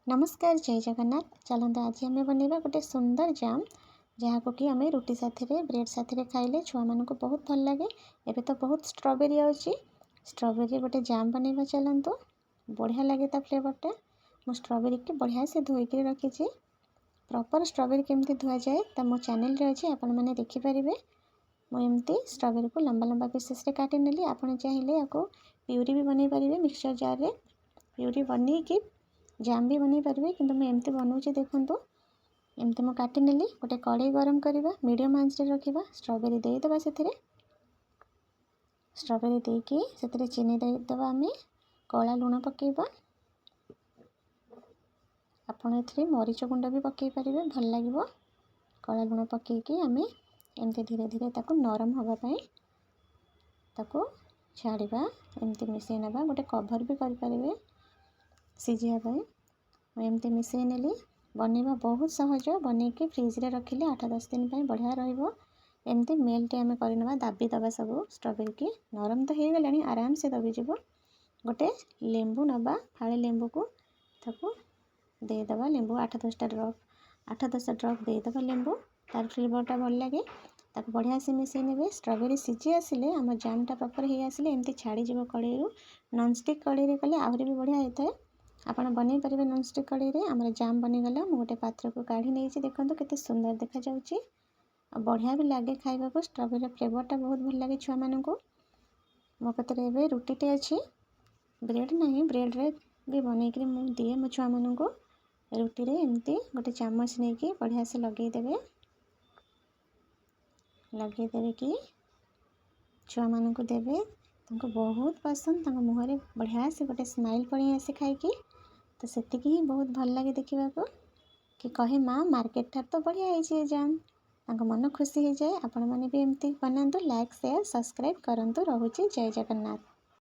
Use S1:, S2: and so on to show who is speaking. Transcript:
S1: नमस्कार जय जगन्नाथ। चलते आज आम बनवा गोटे सुंदर जाम जहाँ कि आम रुटी साथी ब्रेड साथी खाइले छुआ मान बहुत भल लगे। एबे तो बहुत स्ट्रॉबेरी आउची स्ट्रॉबेरी गोटे जाम बनवा चलतु बढ़िया लगे ता फ्लेवरटा। मो स्ट्रॉबेरी की बढ़िया से धोईक रखी प्रॉपर स्ट्रॉबेरी केमती धुआ जाए ता मो चैनल रे अच्छे आपण मैंने देखिपारे। मुझे स्ट्रॉबेरी को लंबा लंबा पीसेस रे काटी नेली। आपण चाहिए आपको प्यूरी भी बनई पारे मिक्सचर जार रे प्यूरी बनी कि जाम भी बनई पारे कि एमती बनाऊँ देखूँ। एमती मु काटी नेली गोटे कड़े गरम करवा मीडियम आंच रे रखा स्ट्रॉबेरी देदेबा से स्ट्रॉबेरी देकी से चीनी देदेबा आम कला लुण पकेबा। आपण ए मरीच गुंड भी पकई पारे भल लगे कला लुण पकईकी आम एमती धीरे धीरे ताको नरम होगापाई ताको छाड़वा एमती मिसई नवा गोटे कभर भी करें सीझापी। एमती मिसई नेली बनवा बहुत सहज बनईकी फ्रिज रे रखिले 8-10 दिन बढ़िया रहिबो। एमती मेल्ट आम करनवा दाबी दबा सब स्ट्रॉबेरी की नरम तो हो गलानी आराम से दबीजीव। गोटे लेंबू नवा फाड़े लेंबू को ताको देदेबा लेंबू 8-10 ड्रप देदेबा लेंबू तार फ्लेवरटा भल लगे ताको बढ़िया से मिसई नेबे। स्ट्रॉबेरी सीझी आसिले आम जामटा प्रॉपर हो आसिले एमती छाड़ीज कड़े नॉनस्टिक कड़े कले आहरी भी बढ़िया होता है। आपण बनई पारे नॉनस्टिक कड़े आम जाम बनीगला। मु गोटे पात्र को काढ़ी नहीं देखो केते सुंदर देखा जाउची बढ़िया भी लगे खाइबा को। स्ट्रॉबेरी फ्लेवरटा बहुत भल लगे छुआ मान को। मो कतरे एबे रुटीटे अच्छी ब्रेड नहीं ब्रेड रे भी बनईकरी मु दिए मो छुआ मान को। रुटी रे एमती गोटे चामच नहीं कि बढ़िया से लगेदेवे कि छुआ मान को देवे तांको बहुत पसंद तांको मुहरे बढ़िया से गोटे स्माइल पड़ी आसे खाइकी। तो सेतिकी ही बहुत भल लगे देखा कि कहे माँ मार्केट ठार तो बढ़िया है जाम तांको मन खुशी हो जाए। आपण मैंने भी एमती बनातु लाइक शेयर सब्सक्राइब करंतु। रहुची जय जगन्नाथ।